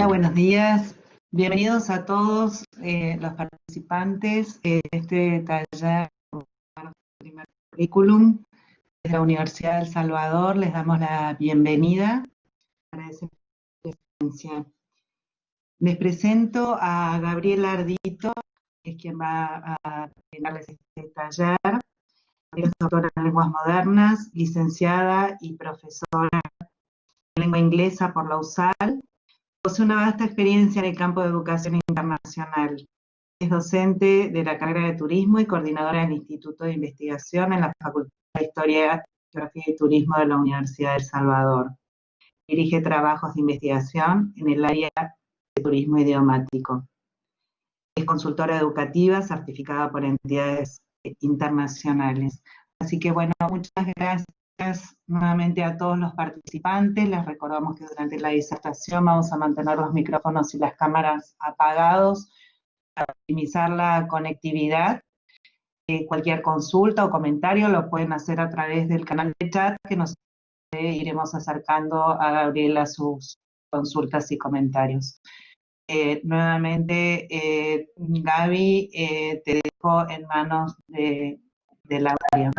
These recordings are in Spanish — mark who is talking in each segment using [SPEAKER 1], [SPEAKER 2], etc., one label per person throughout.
[SPEAKER 1] Hola, buenos días. Bienvenidos a todos los participantes de este taller primer currículum de la Universidad de El Salvador. Les damos la bienvenida. Agradecemos su presencia. Les presento a Gabriela Ardito, que es quien va a darles este taller. Es doctora en lenguas modernas, licenciada y profesora de lengua inglesa por la USAL. Posee una vasta experiencia en el campo de educación internacional. Es docente de la carrera de turismo y coordinadora del Instituto de Investigación en la Facultad de Historia, Geografía y Turismo de la Universidad de El Salvador. Dirige trabajos de investigación en el área de turismo idiomático. Es consultora educativa certificada por entidades internacionales. Así que bueno, muchas gracias nuevamente a todos los participantes. Les recordamos que durante la disertación vamos a mantener los micrófonos y las cámaras apagados para optimizar la conectividad. Cualquier consulta o comentario lo pueden hacer a través del canal de chat, que nos iremos acercando a Gabriela sus consultas y comentarios. Nuevamente, Gaby, te dejo en manos de la área.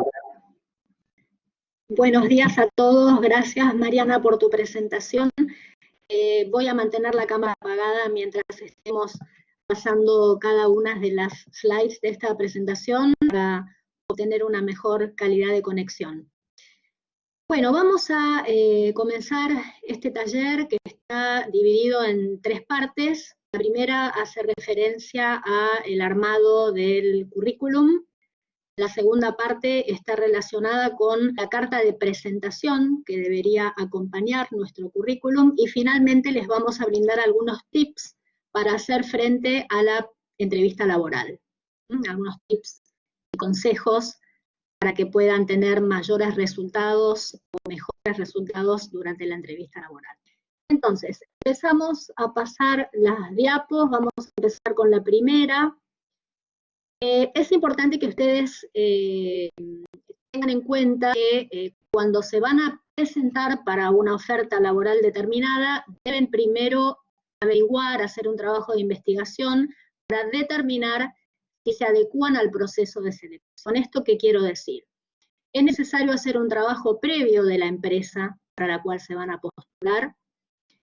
[SPEAKER 2] Buenos días a todos, gracias Mariana por tu presentación. Voy a mantener la cámara apagada mientras estemos pasando cada una de las slides de esta presentación para obtener una mejor calidad de conexión. Bueno, vamos a comenzar este taller que está dividido en 3 partes. La primera hace referencia al armado del currículum. La segunda parte está relacionada con la carta de presentación que debería acompañar nuestro currículum, y finalmente les vamos a brindar algunos tips para hacer frente a la entrevista laboral. Algunos tips y consejos para que puedan tener mayores resultados o mejores resultados durante la entrevista laboral. Entonces, empezamos a pasar las diapos, vamos a empezar con la primera. Es importante que ustedes tengan en cuenta que cuando se van a presentar para una oferta laboral determinada, deben primero averiguar, hacer un trabajo de investigación para determinar si se adecúan al proceso de selección. ¿Con esto qué quiero decir? Es necesario hacer un trabajo previo de la empresa para la cual se van a postular,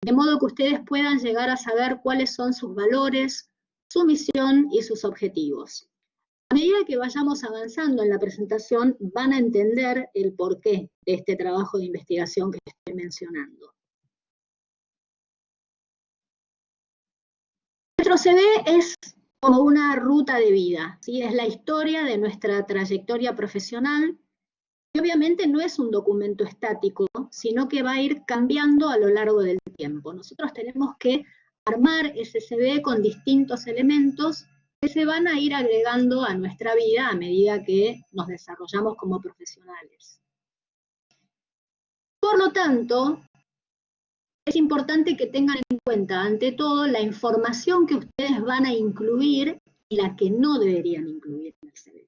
[SPEAKER 2] de modo que ustedes puedan llegar a saber cuáles son sus valores, su misión y sus objetivos. A medida que vayamos avanzando en la presentación, van a entender el porqué de este trabajo de investigación que estoy mencionando. Nuestro CV es como una ruta de vida, ¿sí? Es la historia de nuestra trayectoria profesional, y obviamente no es un documento estático, sino que va a ir cambiando a lo largo del tiempo. Nosotros tenemos que armar ese CV con distintos elementos que se van a ir agregando a nuestra vida a medida que nos desarrollamos como profesionales. Por lo tanto, es importante que tengan en cuenta, ante todo, la información que ustedes van a incluir y la que no deberían incluir en el CV.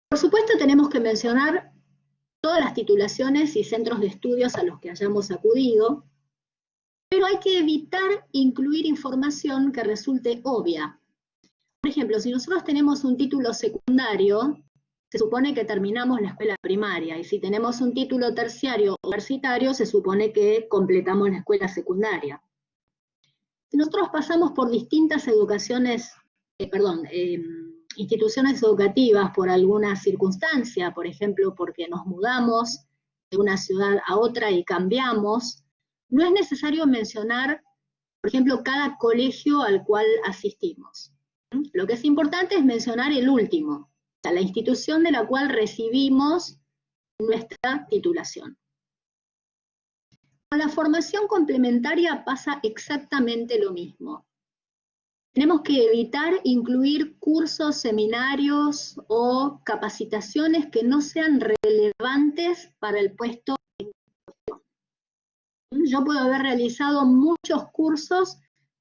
[SPEAKER 2] Por supuesto, tenemos que mencionar todas las titulaciones y centros de estudios a los que hayamos acudido, pero hay que evitar incluir información que resulte obvia. Por ejemplo, si nosotros tenemos un título secundario, se supone que terminamos la escuela primaria, y si tenemos un título terciario o universitario, se supone que completamos la escuela secundaria. Si nosotros pasamos por distintas instituciones educativas por alguna circunstancia, por ejemplo, porque nos mudamos de una ciudad a otra y cambiamos, no es necesario mencionar, por ejemplo, cada colegio al cual asistimos. Lo que es importante es mencionar el último, o sea, la institución de la cual recibimos nuestra titulación. Con la formación complementaria pasa exactamente lo mismo. Tenemos que evitar incluir cursos, seminarios o capacitaciones que no sean relevantes para el puesto en cuestión. Yo puedo haber realizado muchos cursos,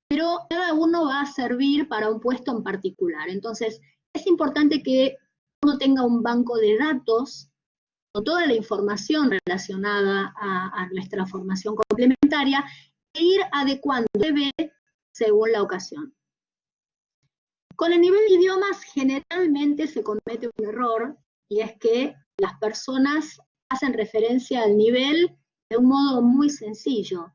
[SPEAKER 2] pero cada uno va a servir para un puesto en particular. Entonces, es importante que uno tenga un banco de datos con toda la información relacionada a nuestra formación complementaria, e ir adecuando el CV según la ocasión. Con el nivel de idiomas generalmente se comete un error, y es que las personas hacen referencia al nivel de un modo muy sencillo,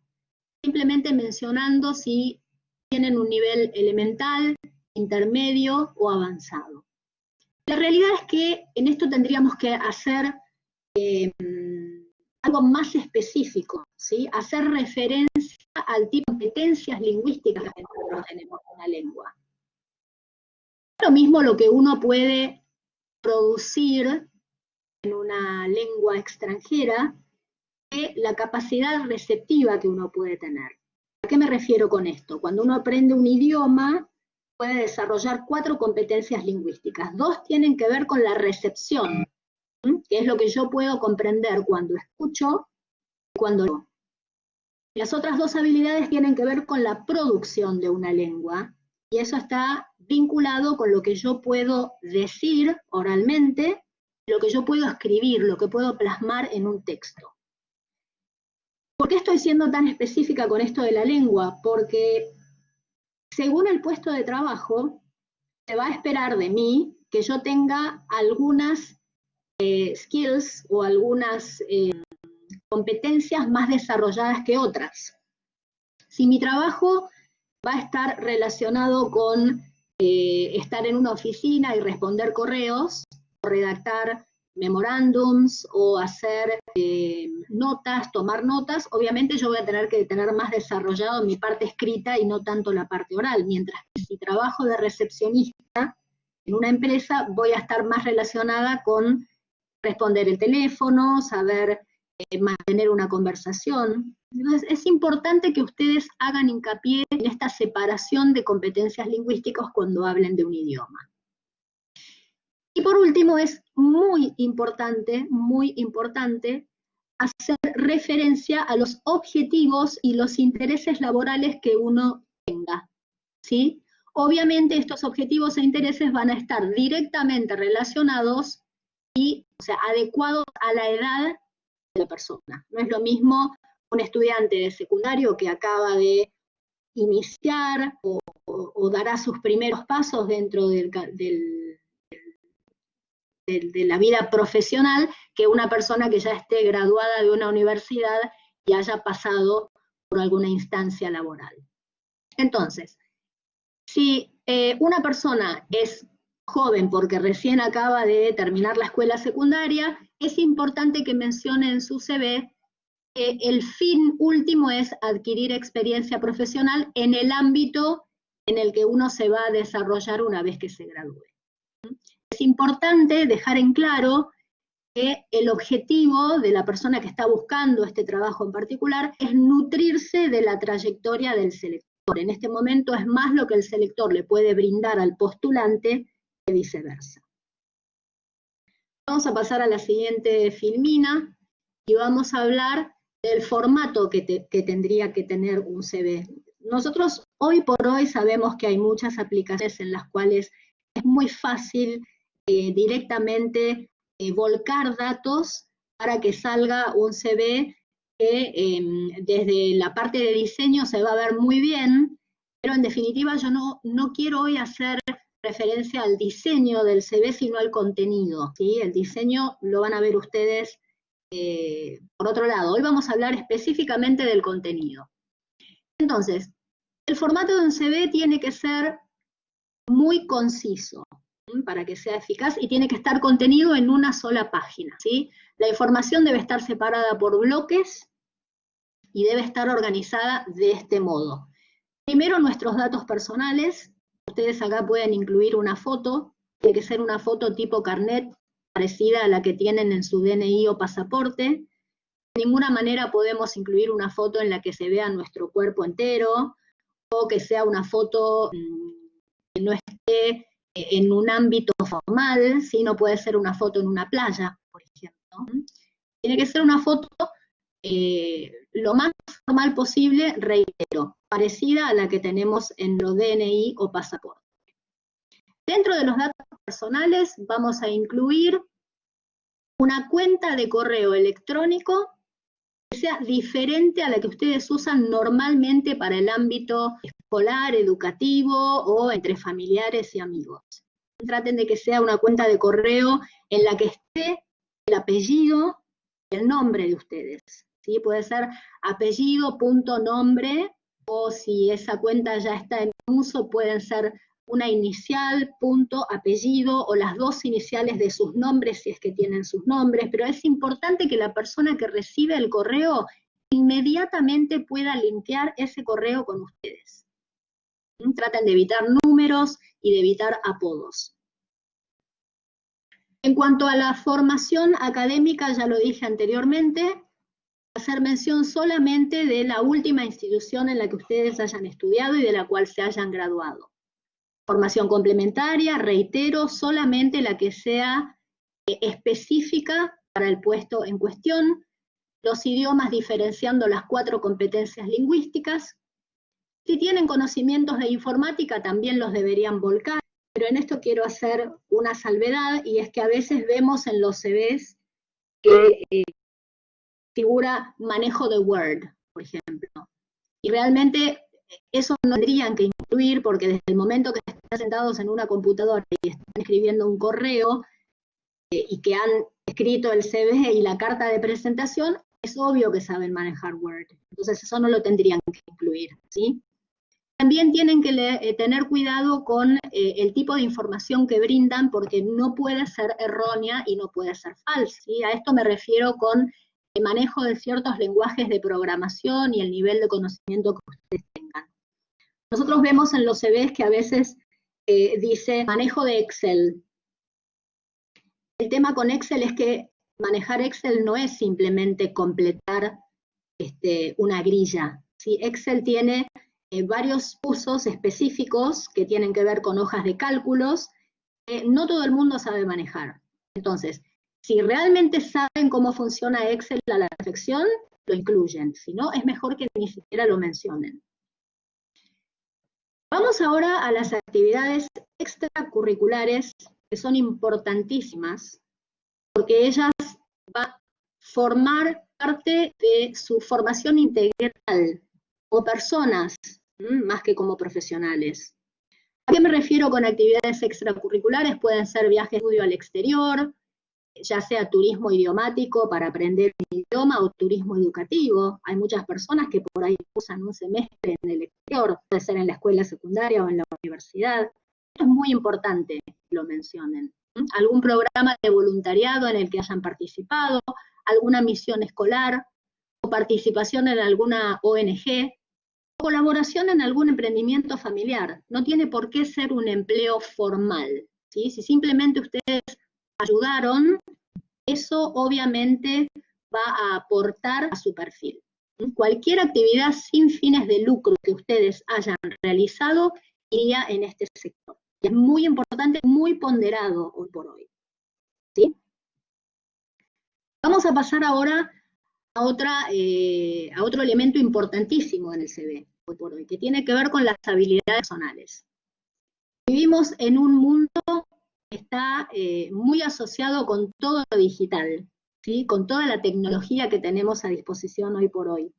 [SPEAKER 2] simplemente mencionando si tienen un nivel elemental, intermedio o avanzado. La realidad es que en esto tendríamos que hacer algo más específico, ¿sí? Hacer referencia al tipo de competencias lingüísticas que nosotros tenemos en una lengua. Lo mismo lo que uno puede producir en una lengua extranjera que la capacidad receptiva que uno puede tener. ¿A qué me refiero con esto? Cuando uno aprende un idioma, puede desarrollar 4 competencias lingüísticas. 2 tienen que ver con la recepción, que es lo que yo puedo comprender cuando escucho y cuando leo. Las otras 2 habilidades tienen que ver con la producción de una lengua, y eso está vinculado con lo que yo puedo decir oralmente, lo que yo puedo escribir, lo que puedo plasmar en un texto. ¿Por qué estoy siendo tan específica con esto de la lengua? Porque según el puesto de trabajo, se va a esperar de mí que yo tenga algunas skills o algunas competencias más desarrolladas que otras. Si mi trabajo va a estar relacionado con estar en una oficina y responder correos, o redactar memorándums, o hacer notas, tomar notas, obviamente yo voy a tener que tener más desarrollado mi parte escrita y no tanto la parte oral, mientras que si trabajo de recepcionista en una empresa, voy a estar más relacionada con responder el teléfono, saber mantener una conversación. Entonces, es importante que ustedes hagan hincapié en esta separación de competencias lingüísticas cuando hablen de un idioma. Y por último, es muy importante hacer referencia a los objetivos y los intereses laborales que uno tenga, ¿sí? Obviamente estos objetivos e intereses van a estar directamente relacionados y, o sea, adecuados a la edad de la persona. No es lo mismo un estudiante de secundario que acaba de iniciar o dará sus primeros pasos dentro de la vida profesional que una persona que ya esté graduada de una universidad y haya pasado por alguna instancia laboral. Entonces, si una persona es joven porque recién acaba de terminar la escuela secundaria, es importante que mencione en su CV que el fin último es adquirir experiencia profesional en el ámbito en el que uno se va a desarrollar una vez que se gradúe. Es importante dejar en claro que el objetivo de la persona que está buscando este trabajo en particular es nutrirse de la trayectoria del selector. En este momento es más lo que el selector le puede brindar al postulante que viceversa. Vamos a pasar a la siguiente filmina y vamos a hablar del formato que tendría que tener un CV. Nosotros hoy por hoy sabemos que hay muchas aplicaciones en las cuales es muy fácil directamente volcar datos para que salga un CV que desde la parte de diseño se va a ver muy bien, pero en definitiva yo no quiero hoy hacer referencia al diseño del CV, sino al contenido, ¿sí? El diseño lo van a ver ustedes por otro lado. Hoy vamos a hablar específicamente del contenido. Entonces, el formato de un CV tiene que ser muy conciso para que sea eficaz y tiene que estar contenido en una sola página, ¿sí? La información debe estar separada por bloques y debe estar organizada de este modo. Primero, nuestros datos personales. Ustedes acá pueden incluir una foto, tiene que ser una foto tipo carnet, parecida a la que tienen en su DNI o pasaporte. De ninguna manera podemos incluir una foto en la que se vea nuestro cuerpo entero, o que sea una foto que no esté en un ámbito formal, ¿sí? No puede ser una foto en una playa, por ejemplo. Tiene que ser una foto lo más formal posible, reitero, parecida a la que tenemos en los DNI o pasaporte. Dentro de los datos personales vamos a incluir una cuenta de correo electrónico que sea diferente a la que ustedes usan normalmente para el ámbito escolar, educativo o entre familiares y amigos. Traten de que sea una cuenta de correo en la que esté el apellido y el nombre de ustedes. ¿Sí? Puede ser apellido.nombre, o si esa cuenta ya está en uso, pueden ser una inicial, punto, apellido, o las dos iniciales de sus nombres si es que tienen sus nombres, pero es importante que la persona que recibe el correo inmediatamente pueda linkear ese correo con ustedes. Traten de evitar números y de evitar apodos. En cuanto a la formación académica, ya lo dije anteriormente, hacer mención solamente de la última institución en la que ustedes hayan estudiado y de la cual se hayan graduado. Formación complementaria, reitero, solamente la que sea específica para el puesto en cuestión, los idiomas diferenciando las 4 competencias lingüísticas. Si tienen conocimientos de informática, también los deberían volcar, pero en esto quiero hacer una salvedad, y es que a veces vemos en los CVs que figura manejo de Word, por ejemplo, y realmente eso no tendrían que incluir, porque desde el momento que están sentados en una computadora y están escribiendo un correo y que han escrito el CV y la carta de presentación, es obvio que saben manejar Word. Entonces eso no lo tendrían que incluir, ¿sí? También tienen que tener cuidado con el tipo de información que brindan, porque no puede ser errónea y no puede ser falsa, ¿sí? A esto me refiero con el manejo de ciertos lenguajes de programación y el nivel de conocimiento que ustedes tengan. Nosotros vemos en los CVs que a veces dice manejo de Excel. El tema con Excel es que manejar Excel no es simplemente completar una grilla, ¿sí? Excel tiene varios usos específicos que tienen que ver con hojas de cálculos que no todo el mundo sabe manejar. Entonces, si realmente saben cómo funciona Excel a la perfección, lo incluyen. Si no, es mejor que ni siquiera lo mencionen. Vamos ahora a las actividades extracurriculares, que son importantísimas, porque ellas van a formar parte de su formación integral como personas, más que como profesionales. ¿A qué me refiero con actividades extracurriculares? Pueden ser viajes de estudio al exterior, ya sea turismo idiomático para aprender un idioma o turismo educativo. Hay muchas personas que por ahí usan un semestre en el exterior, puede ser en la escuela secundaria o en la universidad. Esto es muy importante que lo mencionen. Algún programa de voluntariado en el que hayan participado, alguna misión escolar, o participación en alguna ONG, colaboración en algún emprendimiento familiar. No tiene por qué ser un empleo formal, ¿sí? Si simplemente ustedes ayudaron, eso obviamente va a aportar a su perfil. Cualquier actividad sin fines de lucro que ustedes hayan realizado iría en este sector. Y es muy importante, muy ponderado hoy por hoy, ¿sí? Vamos a pasar ahora a otro elemento importantísimo en el CV hoy por hoy, que tiene que ver con las habilidades personales. Vivimos en un mundo que está muy asociado con todo lo digital, ¿sí? Con toda la tecnología que tenemos a disposición hoy por hoy.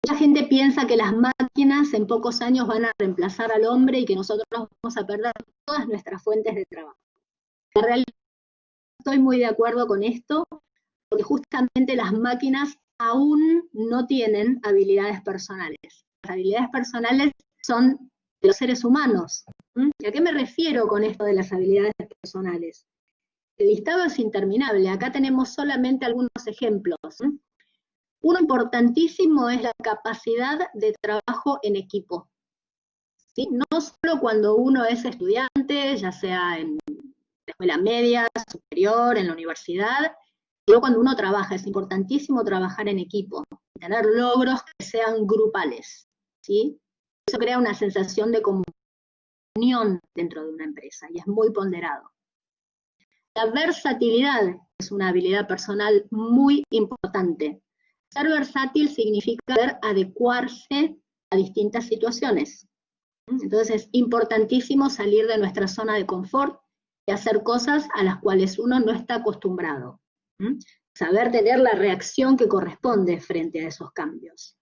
[SPEAKER 2] Mucha gente piensa que las máquinas en pocos años van a reemplazar al hombre y que nosotros vamos a perder todas nuestras fuentes de trabajo. En realidad estoy muy de acuerdo con esto, porque justamente las máquinas aún no tienen habilidades personales. Las habilidades personales son de los seres humanos. ¿A qué me refiero con esto de las habilidades personales? El listado es interminable, acá tenemos solamente algunos ejemplos. Uno importantísimo es la capacidad de trabajo en equipo, ¿sí? No solo cuando uno es estudiante, ya sea en la escuela media, superior, en la universidad, sino cuando uno trabaja. Es importantísimo trabajar en equipo, tener logros que sean grupales, ¿sí? Eso crea una sensación de comunión dentro de una empresa y es muy ponderado. La versatilidad es una habilidad personal muy importante. Ser versátil significa poder adecuarse a distintas situaciones. Entonces es importantísimo salir de nuestra zona de confort y hacer cosas a las cuales uno no está acostumbrado. saber tener la reacción que corresponde frente a esos cambios.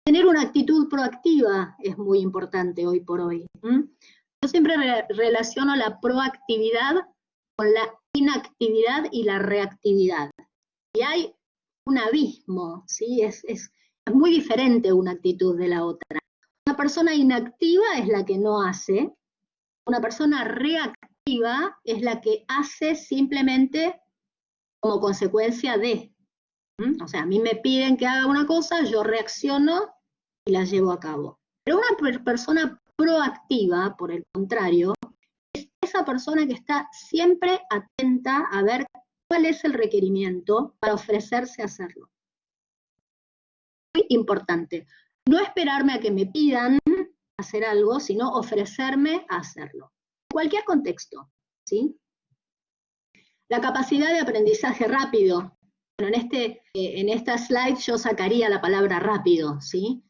[SPEAKER 2] Tener una actitud proactiva es muy importante hoy por hoy. Yo siempre relaciono la proactividad con la inactividad y la reactividad. Y hay un abismo, ¿sí? Es muy diferente una actitud de la otra. Una persona inactiva es la que no hace, una persona reactiva es la que hace simplemente como consecuencia de. O sea, a mí me piden que haga una cosa, yo reacciono y la llevo a cabo. Pero una persona proactiva, por el contrario, es esa persona que está siempre atenta a ver cuál es el requerimiento para ofrecerse a hacerlo. Muy importante, no esperarme a que me pidan hacer algo, sino ofrecerme a hacerlo. En cualquier contexto, ¿sí? La capacidad de aprendizaje rápido. Bueno, en esta slide yo sacaría la palabra rápido, ¿sí?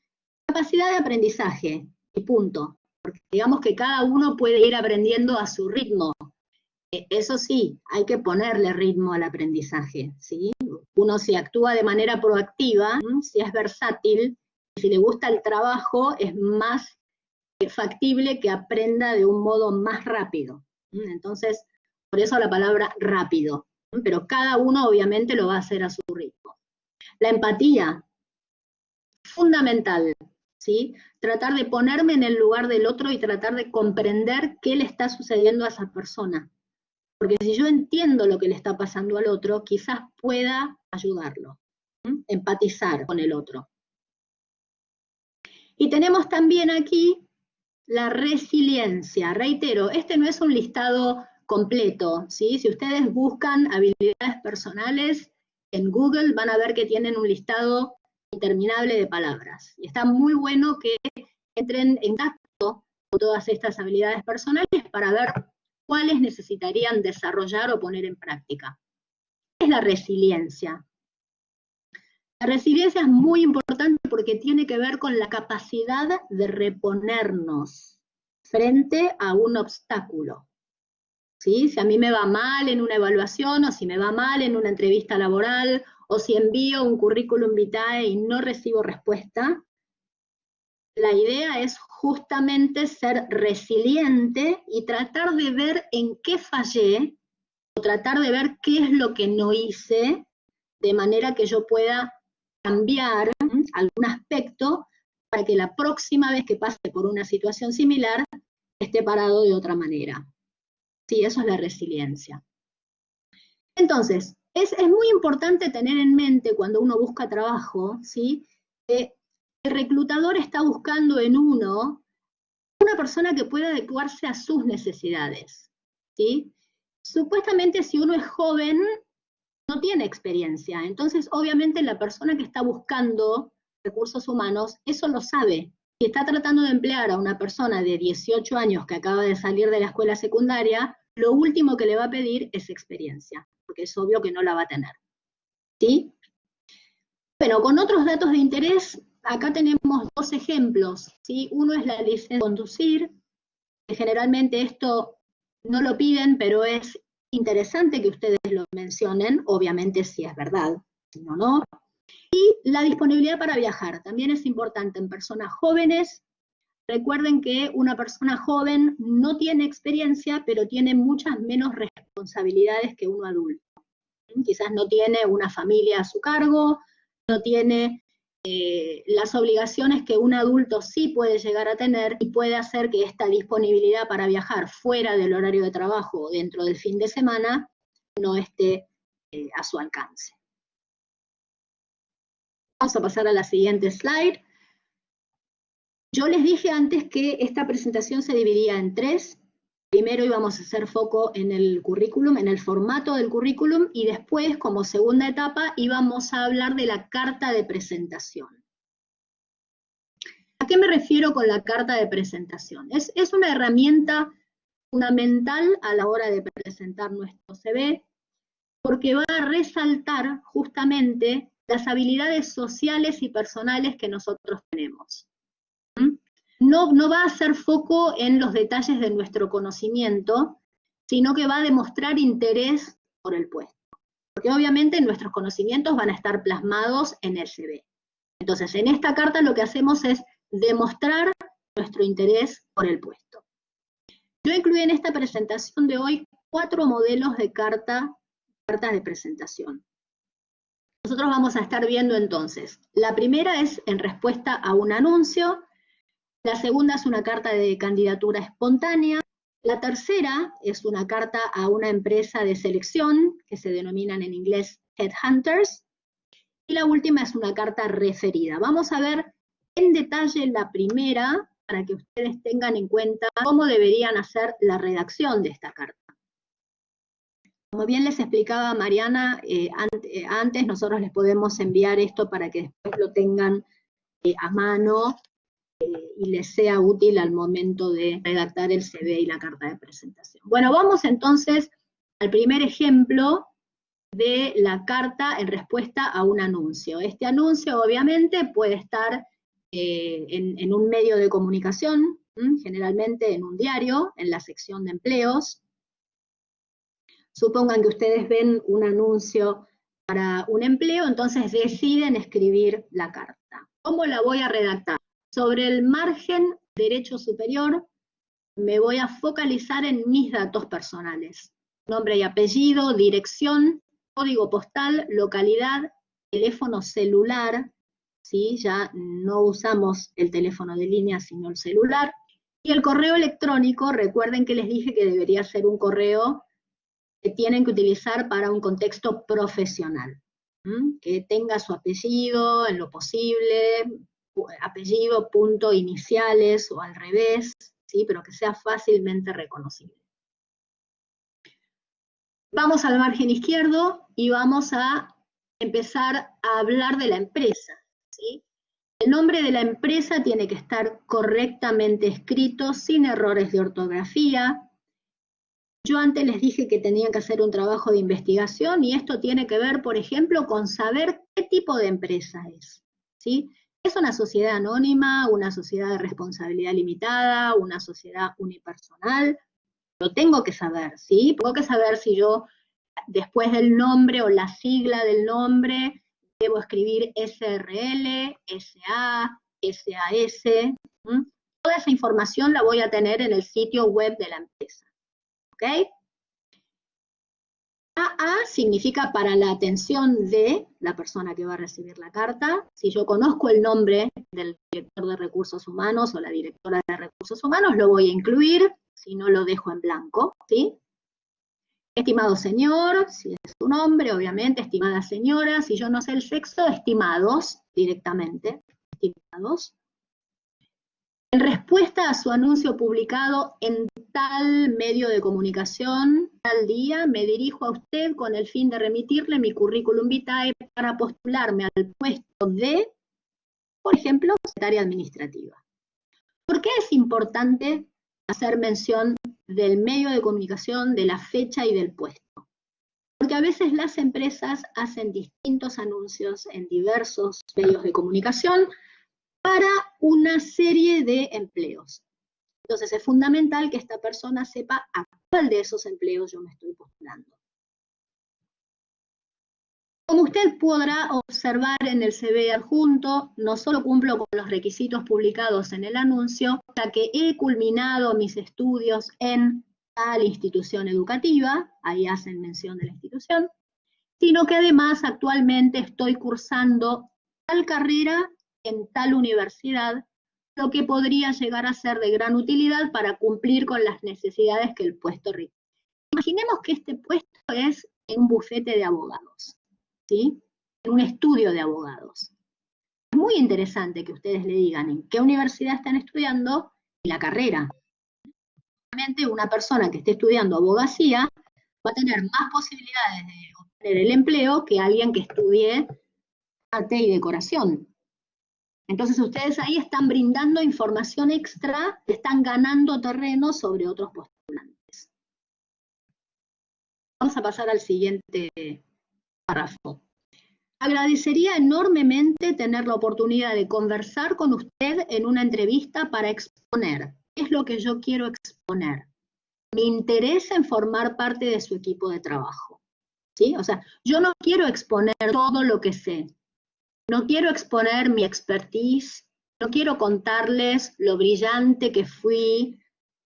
[SPEAKER 2] Capacidad de aprendizaje, y punto. Porque digamos que cada uno puede ir aprendiendo a su ritmo. Eso sí, hay que ponerle ritmo al aprendizaje, ¿sí? Uno si actúa de manera proactiva, si es versátil, si le gusta el trabajo, es más factible que aprenda de un modo más rápido. Entonces, por eso la palabra rápido. Pero cada uno obviamente lo va a hacer a su ritmo. La empatía, fundamental, ¿sí? Tratar de ponerme en el lugar del otro y tratar de comprender qué le está sucediendo a esa persona. Porque si yo entiendo lo que le está pasando al otro, quizás pueda ayudarlo, empatizar con el otro. Y tenemos también aquí la resiliencia. Reitero, este no es un listado completo, ¿sí? Si ustedes buscan habilidades personales en Google, van a ver que tienen un listado interminable de palabras. Y está muy bueno que entren en contacto con todas estas habilidades personales para ver cuáles necesitarían desarrollar o poner en práctica. ¿Qué es la resiliencia? La resiliencia es muy importante porque tiene que ver con la capacidad de reponernos frente a un obstáculo. ¿Sí? Si a mí me va mal en una evaluación, o si me va mal en una entrevista laboral, o si envío un currículum vitae y no recibo respuesta, la idea es justamente ser resiliente y tratar de ver en qué fallé, o tratar de ver qué es lo que no hice, de manera que yo pueda cambiar algún aspecto para que la próxima vez que pase por una situación similar esté parado de otra manera. Sí, eso es la resiliencia. Entonces, es muy importante tener en mente cuando uno busca trabajo, ¿sí? Que el reclutador está buscando en uno una persona que pueda adecuarse a sus necesidades, ¿sí? Supuestamente si uno es joven, no tiene experiencia, entonces obviamente la persona que está buscando recursos humanos, eso lo sabe. Si está tratando de emplear a una persona de 18 años que acaba de salir de la escuela secundaria, lo último que le va a pedir es experiencia, porque es obvio que no la va a tener, ¿sí? Bueno, con otros datos de interés, acá tenemos dos ejemplos, ¿sí? Uno es la licencia de conducir, que generalmente esto no lo piden, pero es interesante que ustedes lo mencionen, obviamente si es verdad, si no, no. Y la disponibilidad para viajar, también es importante en personas jóvenes. Recuerden que una persona joven no tiene experiencia, pero tiene muchas menos responsabilidades que uno adulto. Quizás no tiene una familia a su cargo, no tiene las obligaciones que un adulto sí puede llegar a tener y puede hacer que esta disponibilidad para viajar fuera del horario de trabajo o dentro del fin de semana no esté a su alcance. Vamos a pasar a la siguiente slide. Yo les dije antes que esta presentación se dividía en tres. Primero íbamos a hacer foco en el currículum, en el formato del currículum, y después, como segunda etapa, íbamos a hablar de la carta de presentación. ¿A qué me refiero con la carta de presentación? Es una herramienta fundamental a la hora de presentar nuestro CV, porque va a resaltar justamente las habilidades sociales y personales que nosotros tenemos. No va a hacer foco en los detalles de nuestro conocimiento, sino que va a demostrar interés por el puesto. porque obviamente nuestros conocimientos van a estar plasmados en el CV. Entonces, en esta carta lo que hacemos es demostrar nuestro interés por el puesto. Yo incluí en esta presentación de hoy 4 modelos de cartas de presentación. Nosotros vamos a estar viendo entonces, la primera es en respuesta a un anuncio, la segunda es una carta de candidatura espontánea, la tercera es una carta a una empresa de selección, que se denominan en inglés headhunters, y la última es una carta referida. Vamos a ver en detalle la primera, para que ustedes tengan en cuenta cómo deberían hacer la redacción de esta carta. Como bien les explicaba Mariana, antes nosotros les podemos enviar esto para que después lo tengan a mano y les sea útil al momento de redactar el CV y la carta de presentación. Bueno, vamos entonces al primer ejemplo de la carta en respuesta a un anuncio. Este anuncio obviamente puede estar en un medio de comunicación, generalmente en un diario, en la sección de empleos. Supongan que ustedes ven un anuncio para un empleo, entonces deciden escribir la carta. ¿Cómo la voy a redactar? Sobre el margen derecho superior me voy a focalizar en mis datos personales. Nombre y apellido, dirección, código postal, localidad, teléfono celular, ¿sí? Ya no usamos el teléfono de línea, sino el celular. Y el correo electrónico, recuerden que les dije que debería ser un correo que tienen que utilizar para un contexto profesional, que tenga su apellido en lo posible, apellido, punto, iniciales o al revés, ¿sí? Pero que sea fácilmente reconocible. Vamos al margen izquierdo y vamos a empezar a hablar de la empresa, ¿sí? El nombre de la empresa tiene que estar correctamente escrito, sin errores de ortografía. Yo antes les dije que tenían que hacer un trabajo de investigación y esto tiene que ver, por ejemplo, con saber qué tipo de empresa es, ¿sí? ¿Es una sociedad anónima, una sociedad de responsabilidad limitada, una sociedad unipersonal? Lo tengo que saber, ¿sí? Tengo que saber si yo, después del nombre o la sigla del nombre, debo escribir SRL, SA, SAS. Toda esa información la voy a tener en el sitio web de la empresa. ¿Ok? AA significa para la atención de la persona que va a recibir la carta. Si yo conozco el nombre del director de recursos humanos o la directora de recursos humanos, lo voy a incluir, si no lo dejo en blanco, ¿sí? Estimado señor, si es su nombre, obviamente, estimada señora, si yo no sé el sexo, estimados directamente, estimados. En respuesta a su anuncio publicado en tal medio de comunicación, tal día, me dirijo a usted con el fin de remitirle mi currículum vitae para postularme al puesto de, por ejemplo, secretaria administrativa. ¿Por qué es importante hacer mención del medio de comunicación, de la fecha y del puesto? Porque a veces las empresas hacen distintos anuncios en diversos medios de comunicación para una serie de empleos. Entonces es fundamental que esta persona sepa a cuál de esos empleos yo me estoy postulando. Como usted podrá observar en el CV adjunto, no solo cumplo con los requisitos publicados en el anuncio, ya que he culminado mis estudios en tal institución educativa, ahí hacen mención de la institución, sino que además actualmente estoy cursando tal carrera en tal universidad, lo que podría llegar a ser de gran utilidad para cumplir con las necesidades que el puesto requiere. Imaginemos que este puesto es en un bufete de abogados, ¿sí? En un estudio de abogados. Es muy interesante que ustedes le digan en qué universidad están estudiando y la carrera. Obviamente una persona que esté estudiando abogacía va a tener más posibilidades de obtener el empleo que alguien que estudie arte y decoración. Entonces ustedes ahí están brindando información extra, están ganando terreno sobre otros postulantes. Vamos a pasar al siguiente párrafo. Agradecería enormemente tener la oportunidad de conversar con usted en una entrevista para exponer qué es lo que yo quiero exponer. Me interesa en formar parte de su equipo de trabajo. ¿sí? O sea, yo no quiero exponer todo lo que sé, no quiero exponer mi expertise, no quiero contarles lo brillante que fui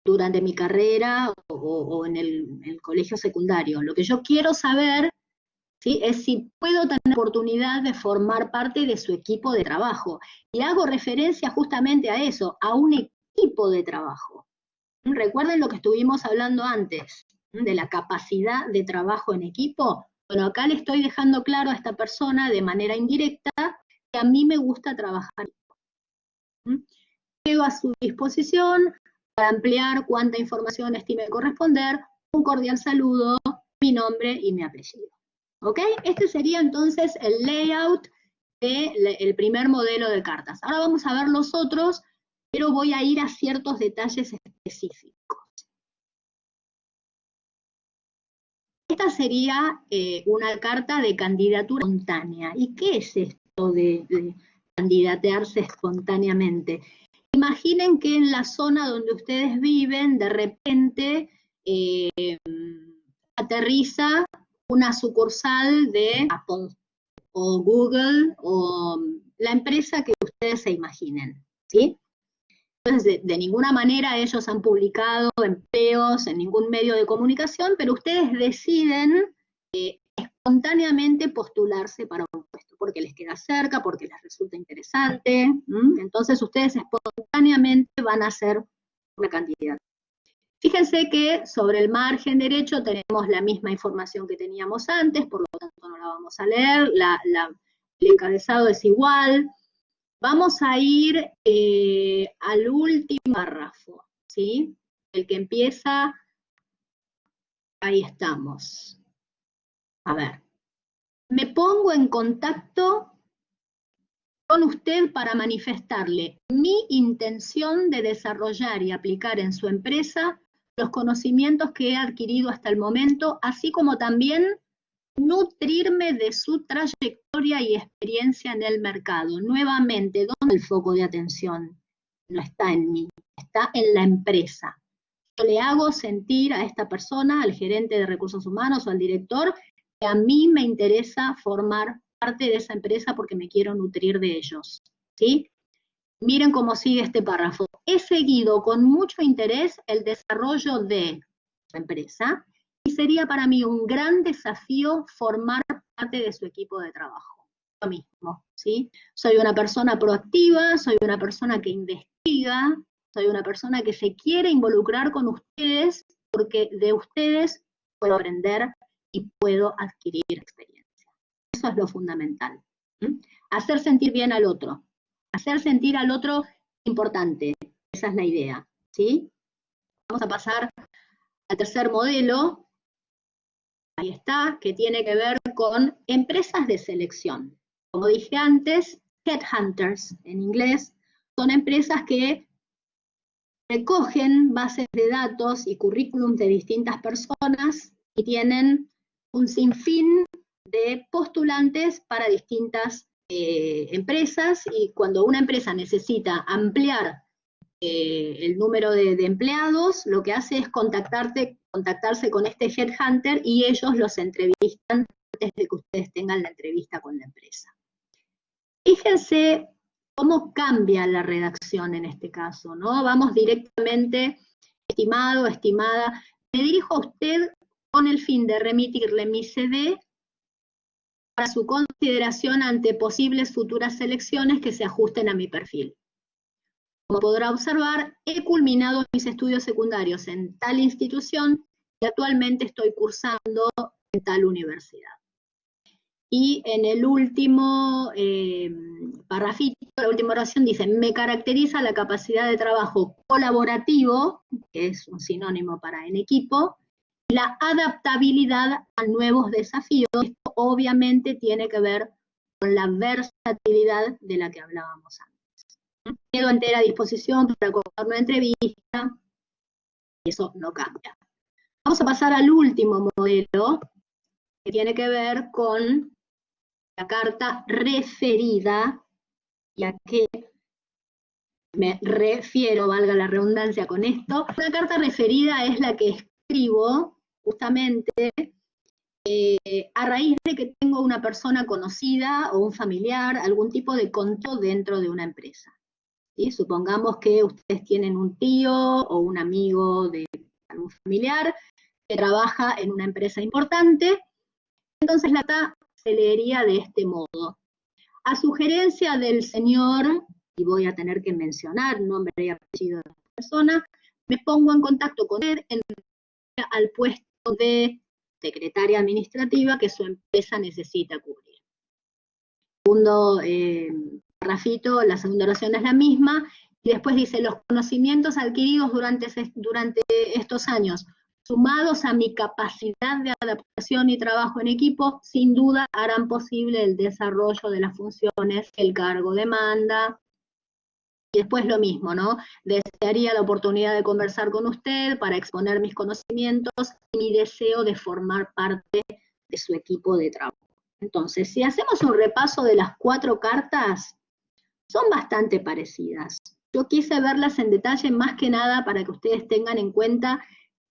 [SPEAKER 2] durante mi carrera o en el colegio secundario. Lo que yo quiero saber, ¿sí?, es si puedo tener la oportunidad de formar parte de su equipo de trabajo. Y hago referencia justamente a eso, a un equipo de trabajo. Recuerden lo que estuvimos hablando antes, de la capacidad de trabajo en equipo. Bueno, acá le estoy dejando claro a esta persona de manera indirecta que a mí me gusta trabajar. Quedo a su disposición para ampliar cuánta información estime corresponder. Un cordial saludo, mi nombre y mi apellido. ¿Ok? Este sería entonces el layout del primer modelo de cartas. Ahora vamos a ver los otros, pero voy a ir a ciertos detalles específicos. Esta sería una carta de candidatura espontánea. ¿Y qué es esto de candidatearse espontáneamente? Imaginen que en la zona donde ustedes viven, de repente aterriza una sucursal de Apple o Google o la empresa que ustedes se imaginen, ¿sí? Entonces, de ninguna manera ellos han publicado empleos en ningún medio de comunicación, pero ustedes deciden espontáneamente postularse para un puesto, porque les queda cerca, porque les resulta interesante. Entonces ustedes espontáneamente van a ser una candidata. Fíjense que sobre el margen derecho tenemos la misma información que teníamos antes, por lo tanto no la vamos a leer, el encabezado es igual. Vamos a ir al último párrafo, ¿sí? El que empieza, ahí estamos. A ver, me pongo en contacto con usted para manifestarle mi intención de desarrollar y aplicar en su empresa los conocimientos que he adquirido hasta el momento, así como también nutrirme de su trayectoria y experiencia en el mercado. Nuevamente, ¿dónde el foco de atención? No está en mí, está en la empresa. Yo le hago sentir a esta persona, al gerente de recursos humanos o al director, que a mí me interesa formar parte de esa empresa porque me quiero nutrir de ellos, ¿sí? Miren cómo sigue este párrafo. He seguido con mucho interés el desarrollo de su empresa y sería para mí un gran desafío formar parte de su equipo de trabajo. Lo mismo, ¿sí? Soy una persona proactiva, soy una persona que investiga, soy una persona que se quiere involucrar con ustedes porque de ustedes puedo aprender y puedo adquirir experiencia. Eso es lo fundamental. Hacer sentir bien al otro. Hacer sentir al otro importante. Esa es la idea, ¿sí? Vamos a pasar al tercer modelo. Ahí está, que tiene que ver con empresas de selección. Como dije antes, headhunters en inglés, son empresas que recogen bases de datos y currículums de distintas personas y tienen un sinfín de postulantes para distintas empresas, y cuando una empresa necesita ampliar el número de empleados, lo que hace es contactarse con este headhunter y ellos los entrevistan antes de que ustedes tengan la entrevista con la empresa. Fíjense cómo cambia la redacción en este caso, ¿no? Vamos directamente, estimado, estimada, me dirijo a usted con el fin de remitirle mi CD para su consideración ante posibles futuras selecciones que se ajusten a mi perfil. Como podrá observar, he culminado mis estudios secundarios en tal institución y actualmente estoy cursando en tal universidad. Y en el último parrafito, la última oración dice, me caracteriza la capacidad de trabajo colaborativo, que es un sinónimo para en equipo, y la adaptabilidad a nuevos desafíos. Esto obviamente tiene que ver con la versatilidad de la que hablábamos antes. Quedo entera disposición para acordar una entrevista, y eso no cambia. Vamos a pasar al último modelo, que tiene que ver con la carta referida, y a qué me refiero, valga la redundancia con esto. Una carta referida es la que escribo justamente a raíz de que tengo una persona conocida o un familiar, algún tipo de contacto dentro de una empresa. ¿Sí? Supongamos que ustedes tienen un tío o un amigo de algún familiar que trabaja en una empresa importante, entonces la acta se leería de este modo. A sugerencia del señor, y voy a tener que mencionar nombre y apellido de la persona, me pongo en contacto con él al puesto de secretaria administrativa que su empresa necesita cubrir. Segundo parrafito, la segunda oración es la misma, y después dice, los conocimientos adquiridos durante estos años, sumados a mi capacidad de adaptación y trabajo en equipo, sin duda harán posible el desarrollo de las funciones que el cargo demanda. Y después lo mismo, ¿no? Desearía la oportunidad de conversar con usted para exponer mis conocimientos y mi deseo de formar parte de su equipo de trabajo. Entonces, si hacemos un repaso de las 4 cartas, son bastante parecidas. Yo quise verlas en detalle más que nada para que ustedes tengan en cuenta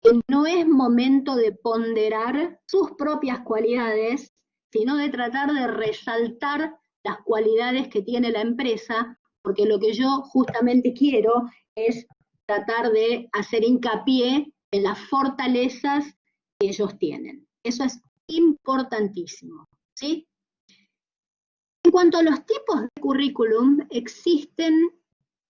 [SPEAKER 2] que no es momento de ponderar sus propias cualidades, sino de tratar de resaltar las cualidades que tiene la empresa, porque lo que yo justamente quiero es tratar de hacer hincapié en las fortalezas que ellos tienen. Eso es importantísimo, ¿sí? En cuanto a los tipos de currículum, existen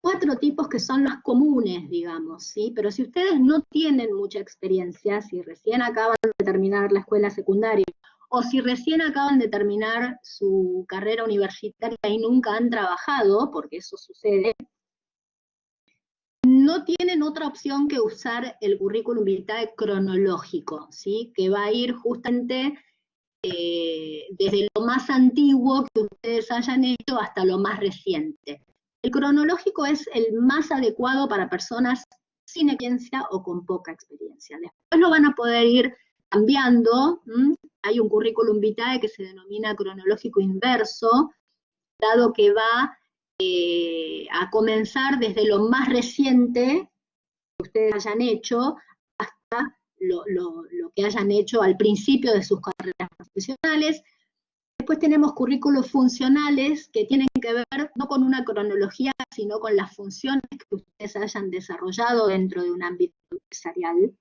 [SPEAKER 2] 4 tipos que son los comunes, digamos, ¿sí? Pero si ustedes no tienen mucha experiencia, si recién acaban de terminar la escuela secundaria, o si recién acaban de terminar su carrera universitaria y nunca han trabajado, porque eso sucede, no tienen otra opción que usar el currículum vitae cronológico, ¿sí? Que va a ir justamente desde lo más antiguo que ustedes hayan hecho hasta lo más reciente. El cronológico es el más adecuado para personas sin experiencia o con poca experiencia. Después lo van a poder ir cambiando. Hay un currículum vitae que se denomina cronológico inverso, dado que va a comenzar desde lo más reciente que ustedes hayan hecho hasta lo que hayan hecho al principio de sus carreras profesionales. Después tenemos currículos funcionales que tienen que ver no con una cronología, sino con las funciones que ustedes hayan desarrollado dentro de un ámbito empresarial.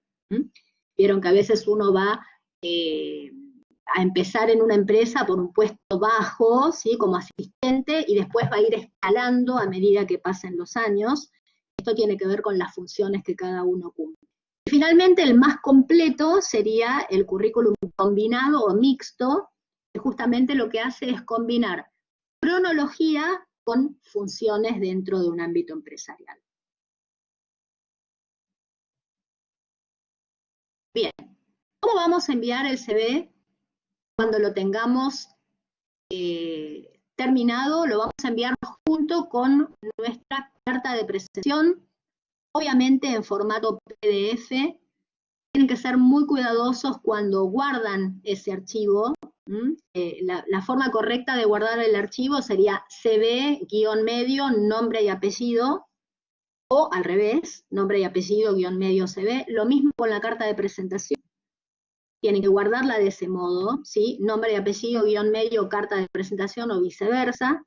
[SPEAKER 2] Vieron que a veces uno va a empezar en una empresa por un puesto bajo, ¿sí? Como asistente, y después va a ir escalando a medida que pasen los años. Esto tiene que ver con las funciones que cada uno cumple. Y finalmente, el más completo sería el currículum combinado o mixto, que justamente lo que hace es combinar cronología con funciones dentro de un ámbito empresarial. Bien, ¿cómo vamos a enviar el CV cuando lo tengamos terminado? Lo vamos a enviar junto con nuestra carta de presentación, obviamente en formato PDF. Tienen que ser muy cuidadosos cuando guardan ese archivo. La forma correcta de guardar el archivo sería CV-medio, nombre y apellido, o al revés, nombre y apellido, medio CV. Lo mismo con la carta de presentación. Tienen que guardarla de ese modo, ¿sí? Nombre y apellido, medio, carta de presentación o viceversa.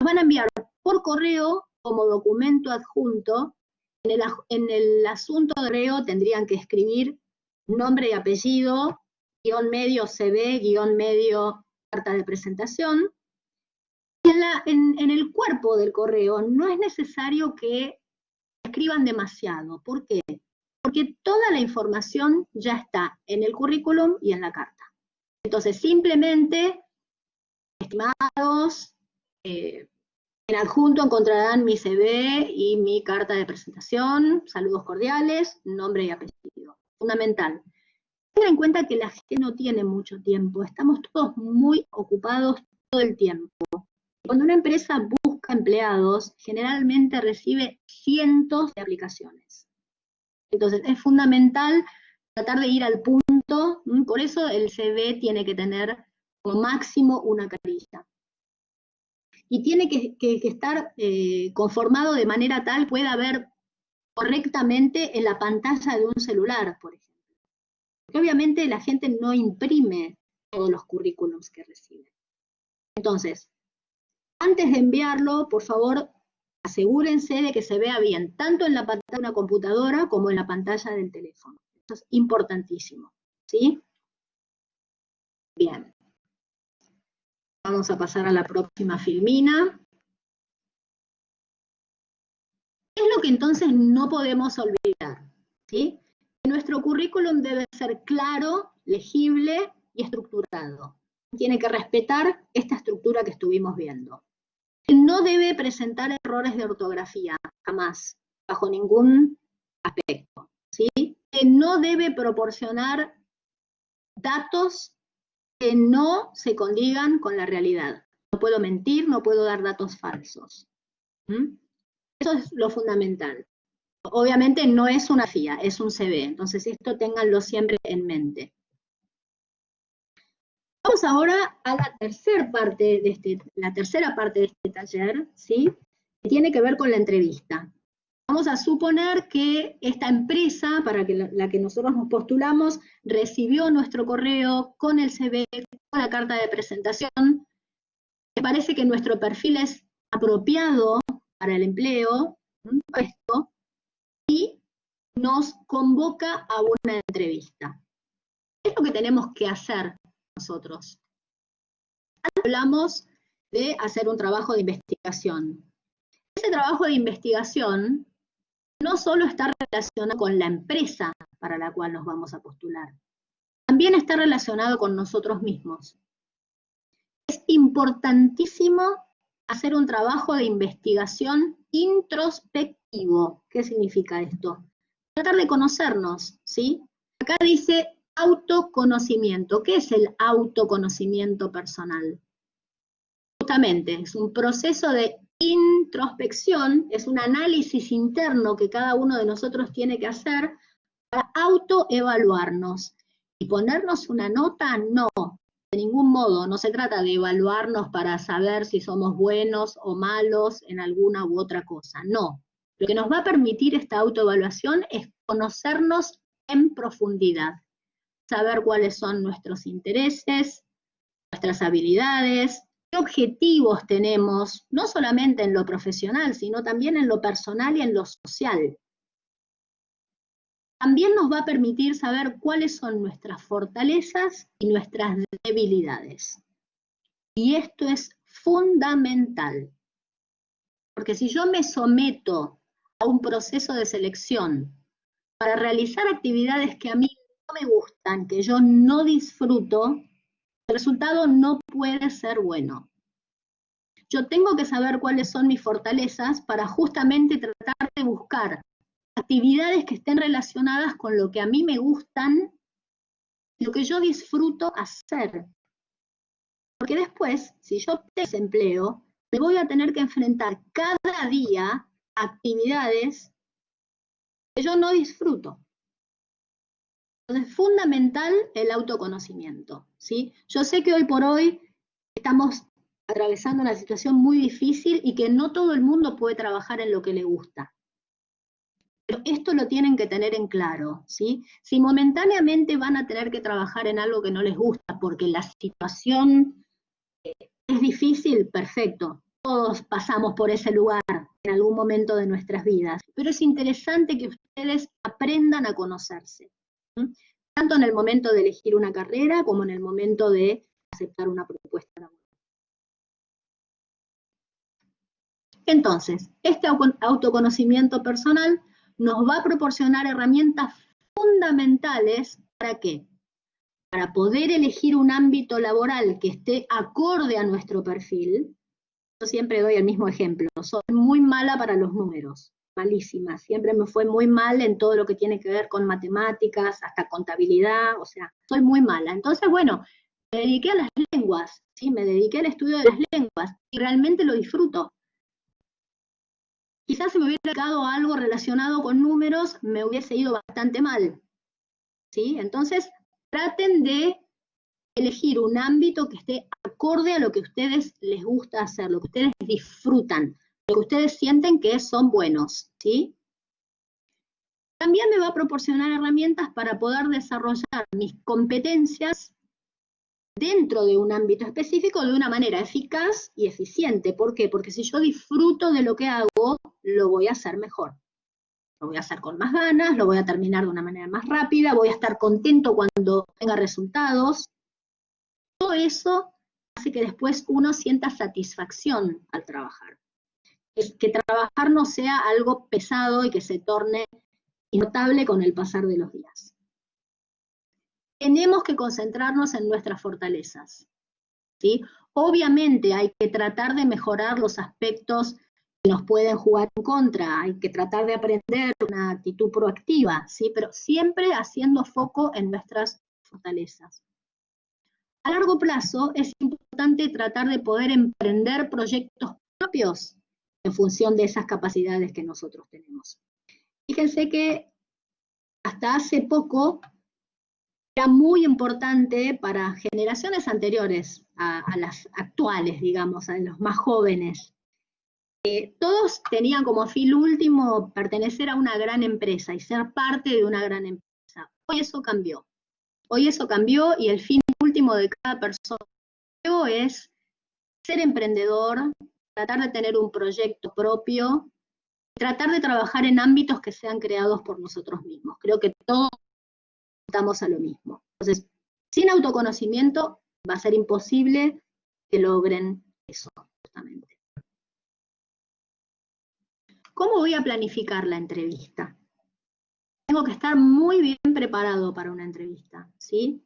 [SPEAKER 2] Los van a enviar por correo como documento adjunto. En el asunto de correo tendrían que escribir nombre y apellido, medio CV, medio carta de presentación. Y en el cuerpo del correo no es necesario que escriban demasiado. ¿Por qué? Porque toda la información ya está en el currículum y en la carta. Entonces, simplemente, estimados, en adjunto encontrarán mi CV y mi carta de presentación, saludos cordiales, nombre y apellido. Fundamental. Tengan en cuenta que la gente no tiene mucho tiempo, estamos todos muy ocupados todo el tiempo. Cuando una empresa busca empleados, generalmente recibe cientos de aplicaciones. Entonces, es fundamental tratar de ir al punto, por eso el CV tiene que tener como máximo una carilla. Y tiene que estar conformado de manera tal que pueda ver correctamente en la pantalla de un celular, por ejemplo. Porque obviamente la gente no imprime todos los currículums que recibe. Entonces, antes de enviarlo, por favor, asegúrense de que se vea bien, tanto en la pantalla de una computadora como en la pantalla del teléfono. Esto es importantísimo, ¿sí? Bien. Vamos a pasar a la próxima filmina. ¿Qué es lo que entonces no podemos olvidar? ¿Sí? Nuestro currículum debe ser claro, legible y estructurado. Tiene que respetar esta estructura que estuvimos viendo. No debe presentar errores de ortografía, jamás, bajo ningún aspecto, ¿sí? No debe proporcionar datos que no se condigan con la realidad. No puedo mentir, no puedo dar datos falsos. Eso es lo fundamental. Obviamente no es una FIA, es un CV, entonces esto ténganlo siempre en mente. Vamos ahora a la tercera parte de este taller, ¿sí? Que tiene que ver con la entrevista. Vamos a suponer que esta empresa, para la que nosotros nos postulamos, recibió nuestro correo con el CV, con la carta de presentación. Me parece que nuestro perfil es apropiado para el empleo, puesto, y nos convoca a una entrevista. ¿Qué es lo que tenemos que hacer nosotros? Hablamos de hacer un trabajo de investigación. Ese trabajo de investigación no solo está relacionado con la empresa para la cual nos vamos a postular, también está relacionado con nosotros mismos. Es importantísimo hacer un trabajo de investigación introspectivo. ¿Qué significa esto? Tratar de conocernos, ¿sí? Acá dice autoconocimiento. ¿Qué es el autoconocimiento personal? Justamente, es un proceso de introspección, es un análisis interno que cada uno de nosotros tiene que hacer para autoevaluarnos. ¿Y ponernos una nota? No, de ningún modo. No se trata de evaluarnos para saber si somos buenos o malos en alguna u otra cosa. No. Lo que nos va a permitir esta autoevaluación es conocernos en profundidad. Saber cuáles son nuestros intereses, nuestras habilidades, qué objetivos tenemos, no solamente en lo profesional, sino también en lo personal y en lo social. También nos va a permitir saber cuáles son nuestras fortalezas y nuestras debilidades. Y esto es fundamental, porque si yo me someto a un proceso de selección para realizar actividades que a mí no me gustan, que yo no disfruto, el resultado no puede ser bueno. Yo tengo que saber cuáles son mis fortalezas para justamente tratar de buscar actividades que estén relacionadas con lo que a mí me gustan, lo que yo disfruto hacer. Porque después, si yo tengo ese empleo, me voy a tener que enfrentar cada día a actividades que yo no disfruto. Entonces, es fundamental el autoconocimiento, ¿sí? Yo sé que hoy por hoy estamos atravesando una situación muy difícil y que no todo el mundo puede trabajar en lo que le gusta. Pero esto lo tienen que tener en claro, ¿sí? Si momentáneamente van a tener que trabajar en algo que no les gusta porque la situación es difícil, perfecto. Todos pasamos por ese lugar en algún momento de nuestras vidas. Pero es interesante que ustedes aprendan a conocerse, ¿sí? Tanto en el momento de elegir una carrera como en el momento de aceptar una propuesta laboral. Entonces, este autoconocimiento personal nos va a proporcionar herramientas fundamentales, ¿para qué? Para poder elegir un ámbito laboral que esté acorde a nuestro perfil. Yo siempre doy el mismo ejemplo, soy muy mala para los números, malísima, siempre me fue muy mal en todo lo que tiene que ver con matemáticas, hasta contabilidad, o sea, soy muy mala. Entonces, bueno, me dediqué a las lenguas, ¿sí? Me dediqué al estudio de las lenguas y realmente lo disfruto. Quizás si me hubiera dedicado a algo relacionado con números, me hubiese ido bastante mal, ¿sí? Entonces, traten de elegir un ámbito que esté acorde a lo que a ustedes les gusta hacer, lo que ustedes disfrutan, lo que ustedes sienten que son buenos, ¿sí? también me va a proporcionar herramientas para poder desarrollar mis competencias dentro de un ámbito específico de una manera eficaz y eficiente. ¿Por qué? Porque si yo disfruto de lo que hago, lo voy a hacer mejor. Lo voy a hacer con más ganas, lo voy a terminar de una manera más rápida, voy a estar contento cuando tenga resultados. Todo eso hace que después uno sienta satisfacción al trabajar. Es que trabajar no sea algo pesado y que se torne notable con el pasar de los días. Tenemos que concentrarnos en nuestras fortalezas, ¿sí? Obviamente hay que tratar de mejorar los aspectos que nos pueden jugar en contra, hay que tratar de aprender una actitud proactiva, ¿sí? Pero siempre haciendo foco en nuestras fortalezas. A largo plazo es importante tratar de poder emprender proyectos propios en función de esas capacidades que nosotros tenemos. Fíjense que hasta hace poco era muy importante para generaciones anteriores a las actuales, digamos, a los más jóvenes. Todos tenían como fin último pertenecer a una gran empresa y ser parte de una gran empresa. Hoy eso cambió. Hoy eso cambió y el fin último de cada persona es ser emprendedor, tratar de tener un proyecto propio, tratar de trabajar en ámbitos que sean creados por nosotros mismos. Creo que todos estamos a lo mismo. Entonces, sin autoconocimiento va a ser imposible que logren eso, justamente. ¿Cómo voy a planificar la entrevista? Tengo que estar muy bien preparado para una entrevista, ¿sí?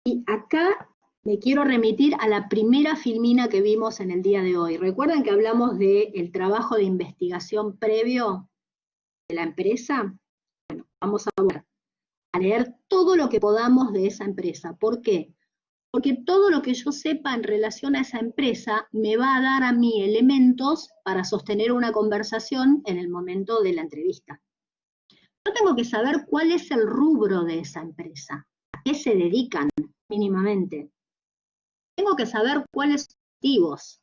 [SPEAKER 2] Y acá me quiero remitir a la primera filmina que vimos en el día de hoy. ¿Recuerdan que hablamos del trabajo de investigación previo de la empresa? Bueno, vamos a leer todo lo que podamos de esa empresa. ¿Por qué? Porque todo lo que yo sepa en relación a esa empresa me va a dar a mí elementos para sostener una conversación en el momento de la entrevista. Yo tengo que saber cuál es el rubro de esa empresa, a qué se dedican mínimamente. Tengo que saber cuáles son los objetivos,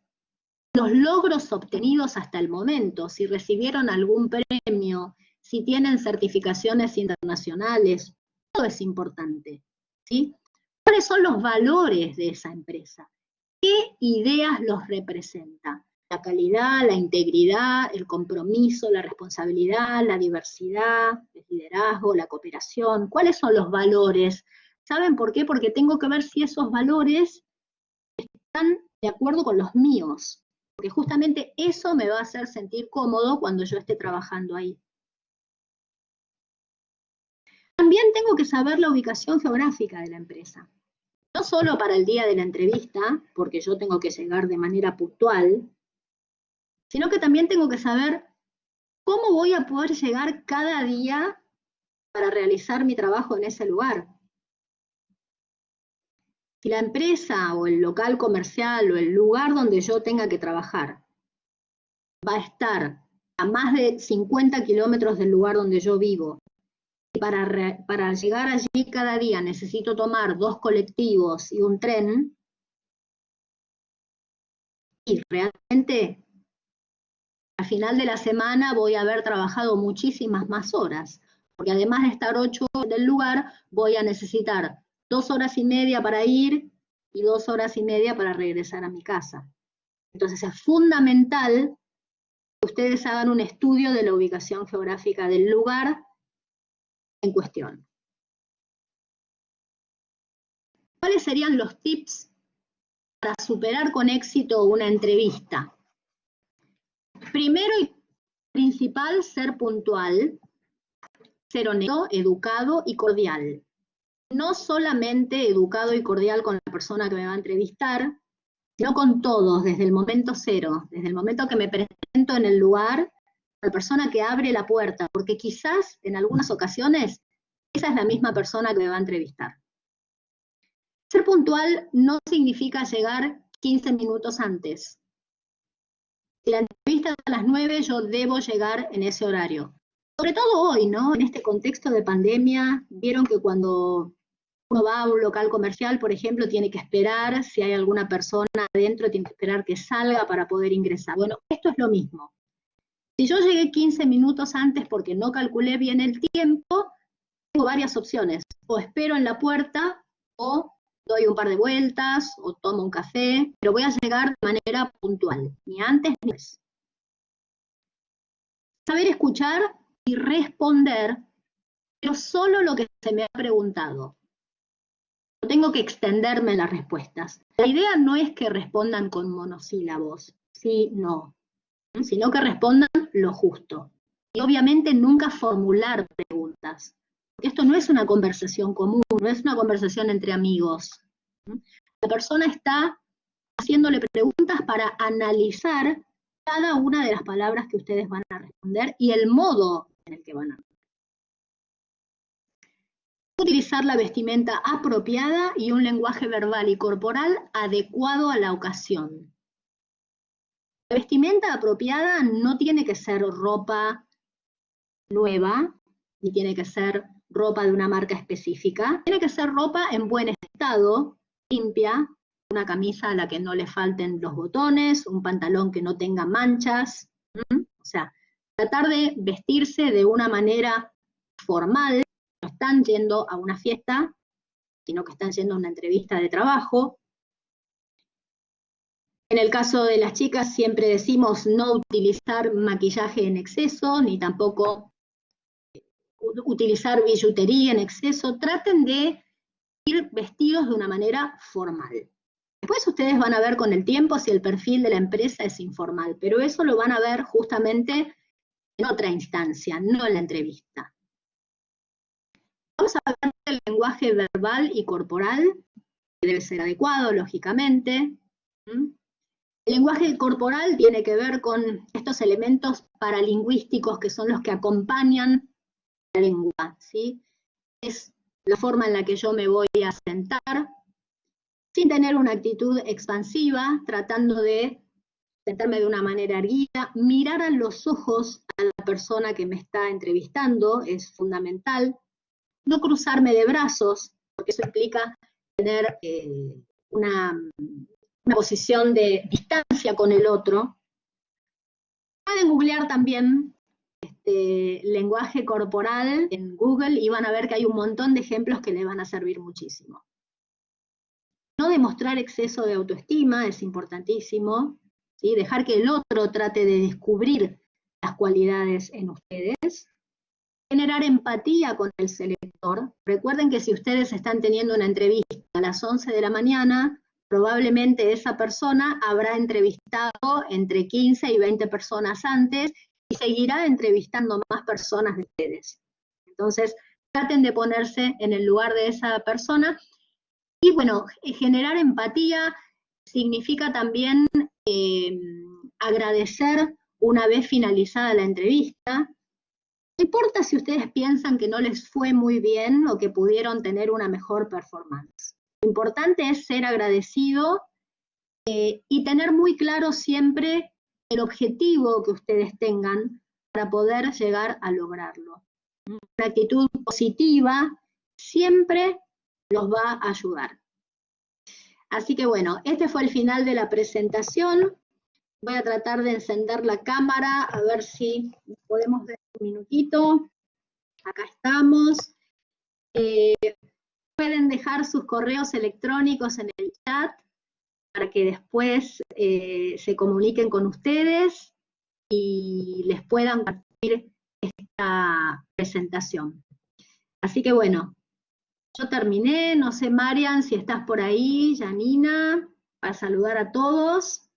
[SPEAKER 2] los logros obtenidos hasta el momento, si recibieron algún premio, si tienen certificaciones internacionales, todo es importante, ¿sí? ¿Cuáles son los valores de esa empresa? ¿Qué ideas los representa? La calidad, la integridad, el compromiso, la responsabilidad, la diversidad, el liderazgo, la cooperación. ¿Cuáles son los valores? ¿Saben por qué? Porque tengo que ver si esos valores están de acuerdo con los míos. Porque justamente eso me va a hacer sentir cómodo cuando yo esté trabajando ahí. También tengo que saber la ubicación geográfica de la empresa. No solo para el día de la entrevista, porque yo tengo que llegar de manera puntual, sino que también tengo que saber cómo voy a poder llegar cada día para realizar mi trabajo en ese lugar. Si la empresa o el local comercial o el lugar donde yo tenga que trabajar va a estar a más de 50 kilómetros del lugar donde yo vivo, y para llegar allí cada día necesito tomar 2 colectivos y un tren, y realmente al final de la semana voy a haber trabajado muchísimas más horas, porque además de estar 8 horas del lugar, voy a necesitar 2 horas y media para ir y 2 horas y media para regresar a mi casa. Entonces es fundamental que ustedes hagan un estudio de la ubicación geográfica del lugar en cuestión. ¿Cuáles serían los tips para superar con éxito una entrevista? Primero y principal, ser puntual, ser honesto, educado y cordial. No solamente educado y cordial con la persona que me va a entrevistar, sino con todos, desde el momento cero, desde el momento que me presento en el lugar, la persona que abre la puerta, porque quizás en algunas ocasiones esa es la misma persona que me va a entrevistar. Ser puntual no significa llegar 15 minutos antes. Si la entrevista es a las 9, yo debo llegar en ese horario. Sobre todo hoy, ¿no? En este contexto de pandemia, vieron que cuando uno va a un local comercial, por ejemplo, tiene que esperar, si hay alguna persona adentro, tiene que esperar que salga para poder ingresar. Bueno, esto es lo mismo. Si yo llegué 15 minutos antes porque no calculé bien el tiempo, tengo varias opciones. O espero en la puerta, o doy un par de vueltas, o tomo un café, pero voy a llegar de manera puntual, ni antes ni después. Saber escuchar y responder, pero solo lo que se me ha preguntado. No tengo que extenderme en las respuestas. La idea no es que respondan con monosílabos, sí, no, sino que respondan lo justo. Y obviamente nunca formular preguntas. Porque esto no es una conversación común, no es una conversación entre amigos. La persona está haciéndole preguntas para analizar cada una de las palabras que ustedes van a responder y el modo en el que van a responder. Utilizar la vestimenta apropiada y un lenguaje verbal y corporal adecuado a la ocasión. La vestimenta apropiada no tiene que ser ropa nueva, ni tiene que ser ropa de una marca específica. Tiene que ser ropa en buen estado, limpia, una camisa a la que no le falten los botones, un pantalón que no tenga manchas. O sea, tratar de vestirse de una manera formal. No están yendo a una fiesta, sino que están yendo a una entrevista de trabajo. En el caso de las chicas siempre decimos no utilizar maquillaje en exceso, ni tampoco utilizar billutería en exceso. Traten de ir vestidos de una manera formal. Después ustedes van a ver con el tiempo si el perfil de la empresa es informal, pero eso lo van a ver justamente en otra instancia, no en la entrevista. Vamos a hablar del lenguaje verbal y corporal, que debe ser adecuado, lógicamente. El lenguaje corporal tiene que ver con estos elementos paralingüísticos que son los que acompañan la lengua, ¿sí? Es la forma en la que yo me voy a sentar, sin tener una actitud expansiva, tratando de sentarme de una manera erguida, mirar a los ojos a la persona que me está entrevistando, es fundamental. No cruzarme de brazos, porque eso implica tener una posición de distancia con el otro. Pueden googlear también lenguaje corporal en Google y van a ver que hay un montón de ejemplos que les van a servir muchísimo. No demostrar exceso de autoestima es importantísimo, ¿sí? Dejar que el otro trate de descubrir las cualidades en ustedes. Generar empatía con el selector. Recuerden que si ustedes están teniendo una entrevista a las 11 de la mañana, probablemente esa persona habrá entrevistado entre 15 y 20 personas antes y seguirá entrevistando más personas de ustedes. Entonces, traten de ponerse en el lugar de esa persona. Y bueno, generar empatía significa también agradecer una vez finalizada la entrevista. No importa si ustedes piensan que no les fue muy bien o que pudieron tener una mejor performance. Lo importante es ser agradecido y tener muy claro siempre el objetivo que ustedes tengan para poder llegar a lograrlo. Una actitud positiva siempre los va a ayudar. Así que bueno, este fue el final de la presentación. Voy a tratar de encender la cámara, a ver si podemos ver un minutito. Acá estamos. Pueden dejar sus correos electrónicos en el chat para que después se comuniquen con ustedes y les puedan compartir esta presentación. Así que bueno, yo terminé, no sé Marian si estás por ahí, Janina, para saludar a todos.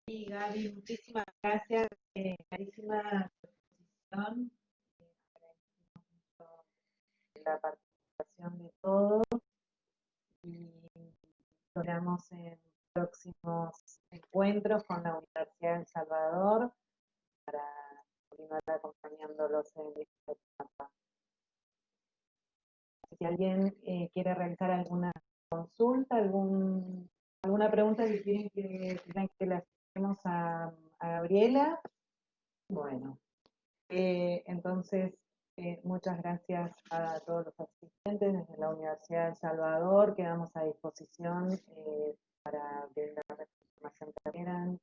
[SPEAKER 1] Sí, Gaby, muchísimas gracias, carísima presentación. Agradecemos mucho la participación de todos y esperamos en próximos encuentros con la Universidad de El Salvador para continuar acompañándolos en esta etapa. Si alguien quiere realizar alguna consulta, alguna pregunta que quieren que le hacemos a Gabriela, bueno, entonces muchas gracias a todos los asistentes desde la Universidad de El Salvador, quedamos a disposición para brindar la información que quieran.